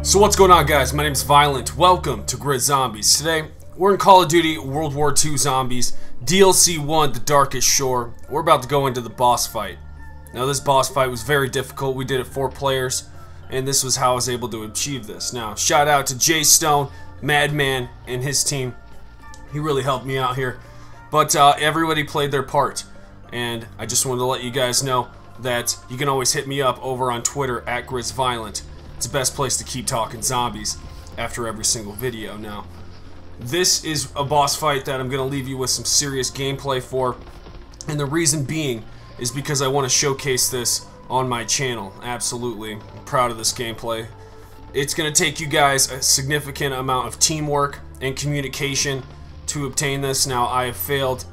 So what's going on, guys? My name is Violent. Welcome to Grid Zombies. Today, we're in Call of Duty World War II Zombies, DLC 1, The Darkest Shore. We're about to go into the boss fight. Now, this boss fight was very difficult. We did it 4 players, and this was how I was able to achieve this. Now, shout out to Jay Stone, Madman, and his team. He really helped me out here. But everybody played their part, and I just wanted to let you guys know that you can always hit me up over on Twitter at GrizzViolent. It's the best place to keep talking zombies after every single video. Now, this is a boss fight that I'm going to leave you with some serious gameplay for, and the reason being is because I want to showcase this on my channel. Absolutely, I'm proud of this gameplay. It's going to take you guys a significant amount of teamwork and communication to obtain this. Now, I have failed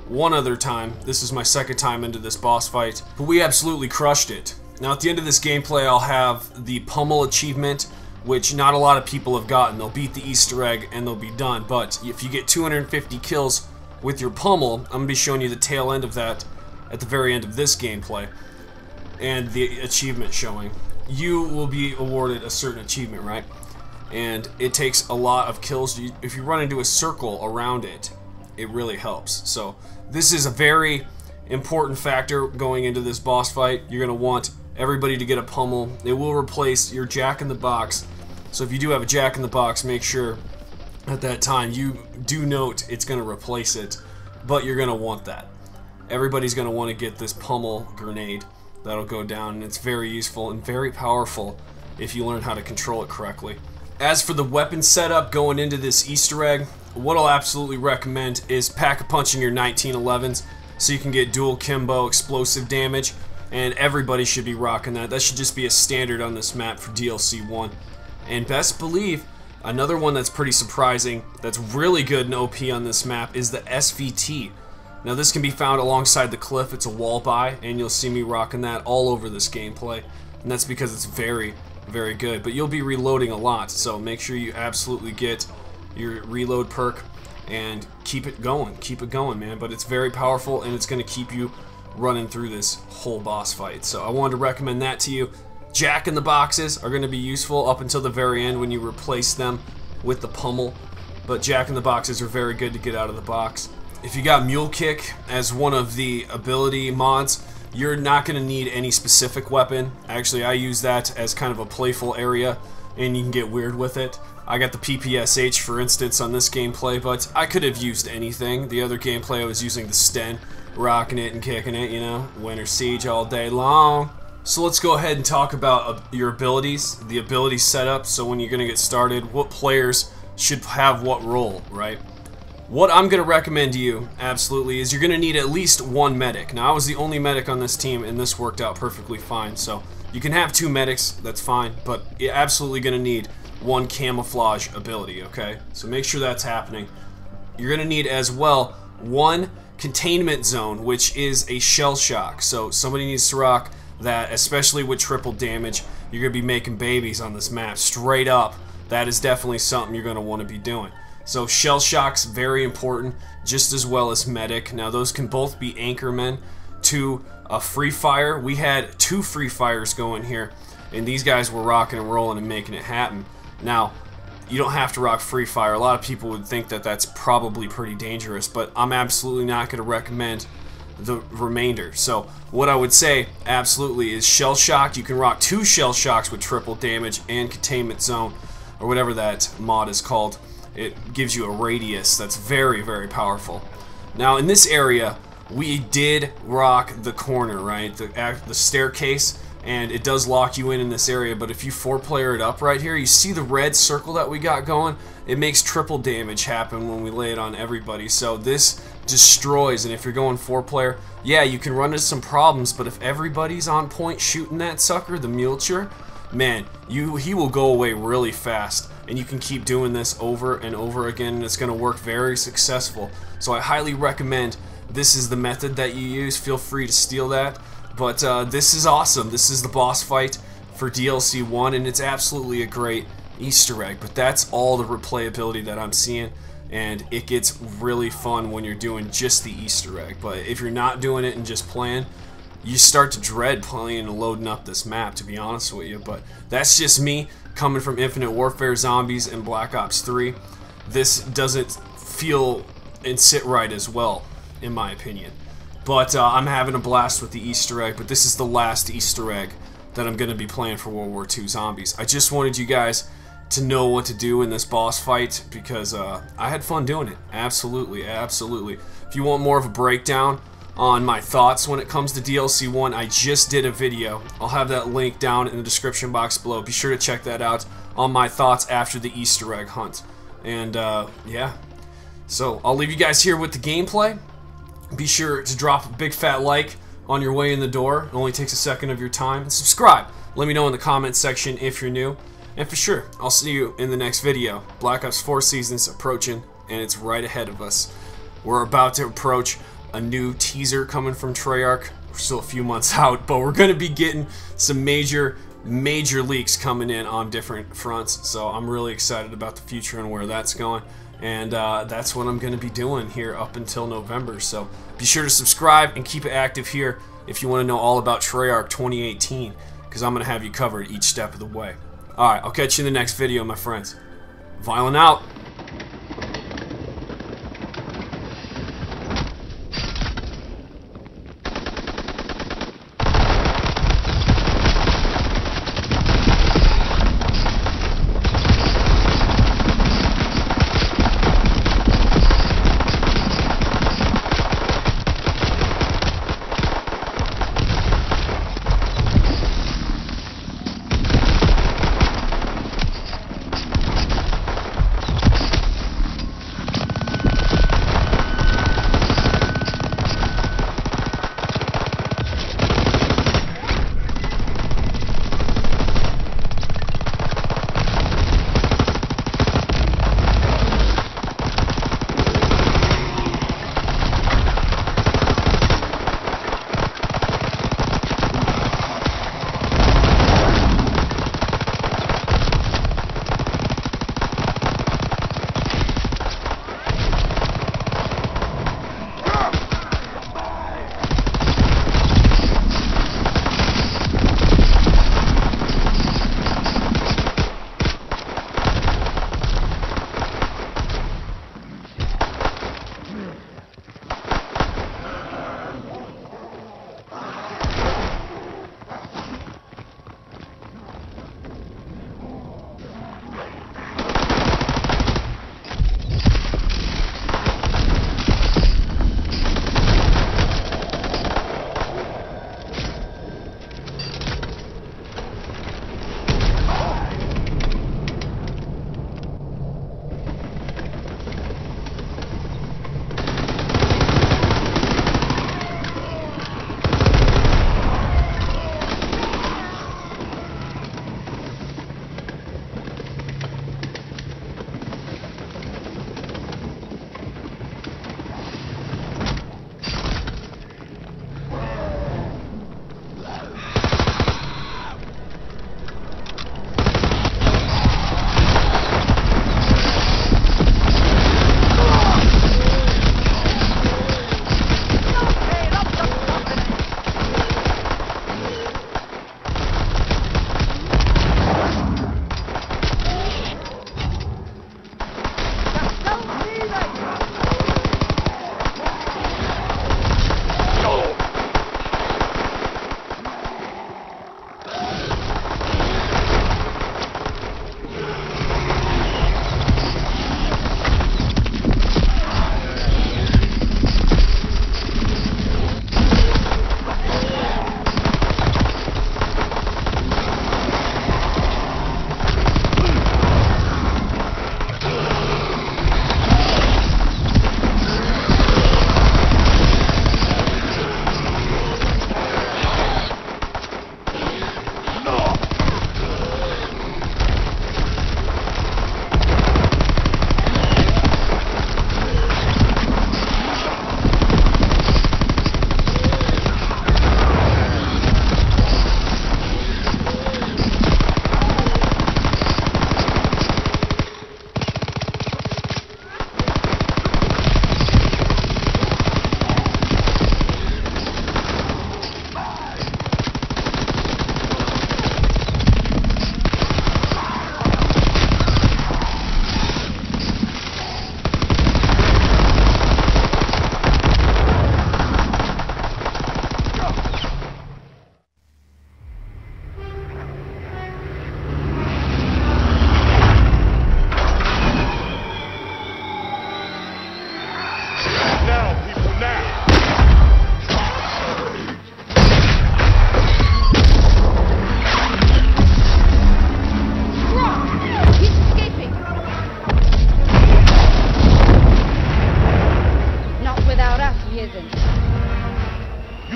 one other time. This is my second time into this boss fight, but we absolutely crushed it. Now, at the end of this gameplay, I'll have the Pummel achievement, which not a lot of people have gotten. They'll beat the Easter egg and they'll be done. But if you get 250 kills with your Pummel, I'm going to be showing you the tail end of that at the very end of this gameplay. And the achievement showing. You will be awarded a certain achievement, right? And it takes a lot of kills. If you run into a circle around it, it really helps. So this is a very important factor going into this boss fight. You're going to want everybody to get a Pummel. It will replace your Jack-in-the-Box. So if you do have a Jack-in-the-Box, make sure at that time you do note it's going to replace it. But you're going to want that. Everybody's going to want to get this Pummel grenade. That'll go down, and it's very useful and very powerful if you learn how to control it correctly. As for the weapon setup going into this Easter egg, what I'll absolutely recommend is pack-a-punching your 1911s so you can get dual Kimbo explosive damage, and everybody should be rocking that. That should just be a standard on this map for DLC 1. And best believe, another one that's pretty surprising, that's really good and OP on this map, is the SVT. Now, this can be found alongside the cliff. It's a wall buy, and you'll see me rocking that all over this gameplay. And that's because it's very, very good. But you'll be reloading a lot, so make sure you absolutely get your reload perk and keep it going, man. But it's very powerful, and it's going to keep you running through this whole boss fight. So I wanted to recommend that to you. Jack-in-the-Boxes are going to be useful up until the very end when you replace them with the Pummel. But Jack-in-the-Boxes are very good to get out of the box. If you got Mule Kick as one of the ability mods, you're not going to need any specific weapon. Actually, I use that as kind of a playful area, and you can get weird with it. I got the PPSH, for instance, on this gameplay, but I could have used anything. The other gameplay, I was using the Sten, rocking it and kicking it, you know, Winter Siege all day long. So let's go ahead and talk about your abilities, the ability setup. So when you're going to get started, what players should have what role, right? What I'm going to recommend to you, absolutely, is you're going to need at least 1 medic. Now, I was the only medic on this team, and this worked out perfectly fine. So you can have 2 medics, that's fine, but you're absolutely going to need 1 camouflage ability, okay? So make sure that's happening. You're going to need as well 1 containment zone, which is a shell shock. So somebody needs to rock that, especially with triple damage. You're going to be making babies on this map, straight up. That is definitely something you're going to want to be doing. So shell shock's very important, just as well as medic. Now those can both be anchormen to a free fire. We had 2 free fires going here, and these guys were rocking and rolling and making it happen. Now, you don't have to rock free fire. A lot of people would think that that's probably pretty dangerous, but I'm absolutely not going to recommend the remainder. So what I would say absolutely is shell shock. You can rock 2 shell shocks with triple damage and containment zone, or whatever that mod is called. It gives you a radius that's very, very powerful. Now in this area, we did rock the corner, right? The staircase, and it does lock you in this area, but if you 4-player it up right here, you see the red circle that we got going? It makes triple damage happen when we lay it on everybody, so this destroys. And if you're going 4-player, yeah, you can run into some problems, but if everybody's on point shooting that sucker, the MEUCHLER, man, he will go away really fast, and you can keep doing this over and over again, and it's going to work very successful. So I highly recommend this is the method that you use. Feel free to steal that. But this is awesome. This is the boss fight for DLC 1, and it's absolutely a great Easter egg. But that's all the replayability that I'm seeing, and it gets really fun when you're doing just the Easter egg. But if you're not doing it and just playing, you start to dread playing and loading up this map, to be honest with you. But that's just me coming from Infinite Warfare Zombies and Black Ops 3. This doesn't feel and sit right as well, in my opinion. But I'm having a blast with the Easter egg, but this is the last Easter egg that I'm going to be playing for World War II Zombies. I just wanted you guys to know what to do in this boss fight, because I had fun doing it. Absolutely, absolutely. If you want more of a breakdown on my thoughts when it comes to DLC 1, I just did a video. I'll have that link down in the description box below. Be sure to check that out on my thoughts after the Easter egg hunt. And yeah, so I'll leave you guys here with the gameplay. Be sure to drop a big fat like on your way in the door. It only takes a second of your time. And subscribe. Let me know in the comments section if you're new. And for sure, I'll see you in the next video. Black Ops 4 season's approaching, and it's right ahead of us. We're about to approach a new teaser coming from Treyarch. We're still a few months out, but we're going to be getting some major leaks coming in on different fronts. So I'm really excited about the future and where that's going. And that's what I'm going to be doing here up until November. So be sure to subscribe and keep it active here if you want to know all about Treyarch 2018, because I'm going to have you covered each step of the way. Alright, I'll catch you in the next video, my friends. Violent out.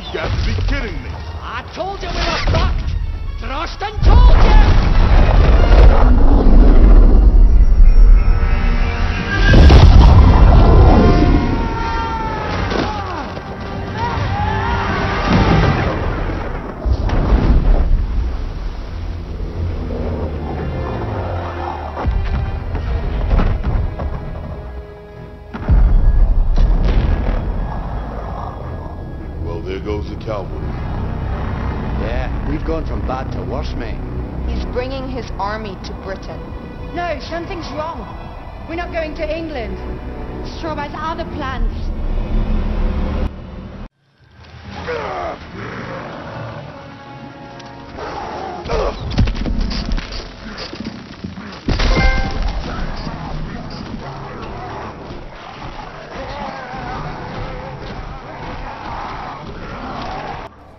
You've got to be kidding me. I told you we were fucked! Drosten told you! There goes the cavalry. Yeah, we've gone from bad to worse, mate. He's bringing his army to Britain. No, something's wrong. We're not going to England. Straub has other plans.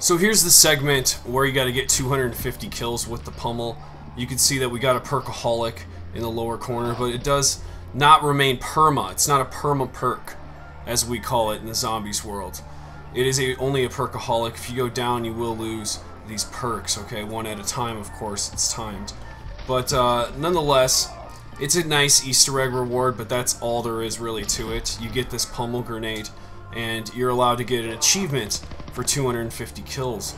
So here's the segment where you got to get 250 kills with the pummel. You can see that we got a perkaholic in the lower corner, but it does not remain perma. It's not a perma perk, as we call it in the zombies world. It is only a perkaholic. If you go down, you will lose these perks, okay? One at a time, of course. It's timed. But nonetheless, it's a nice Easter egg reward, but that's all there is really to it. You get this pummel grenade, and you're allowed to get an achievement for 250 kills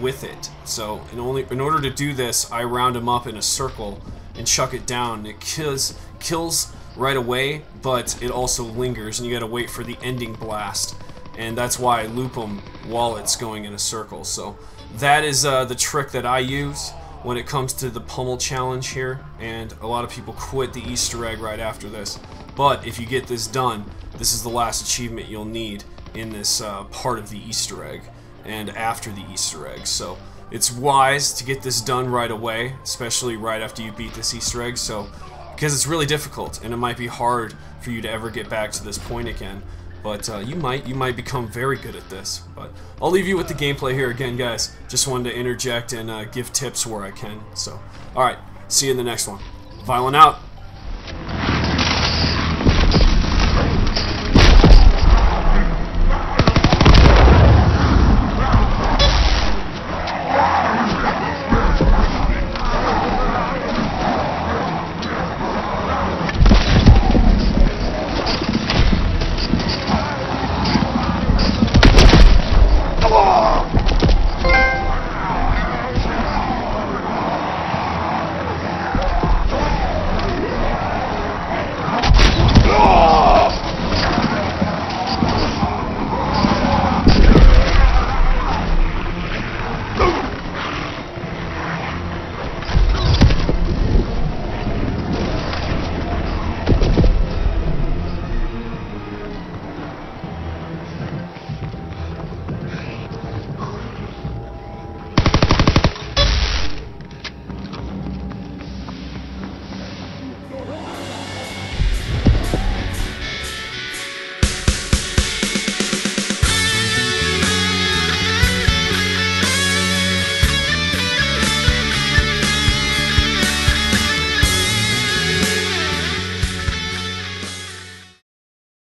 with it. So in order to do this, I round him up in a circle and chuck it down. It kills right away, but it also lingers, and you gotta wait for the ending blast. And that's why I loop them while it's going in a circle. So that is the trick that I use when it comes to the pummel challenge here, and a lot of people quit the Easter egg right after this. But if you get this done, this is the last achievement you'll need in this part of the Easter egg and after the Easter egg. So it's wise to get this done right away, especially right after you beat this Easter egg, so because it's really difficult and it might be hard for you to ever get back to this point again. But you might become very good at this. But I'll leave you with the gameplay here again, guys. Just wanted to interject and give tips where I can. So, alright, see you in the next one. Violent out!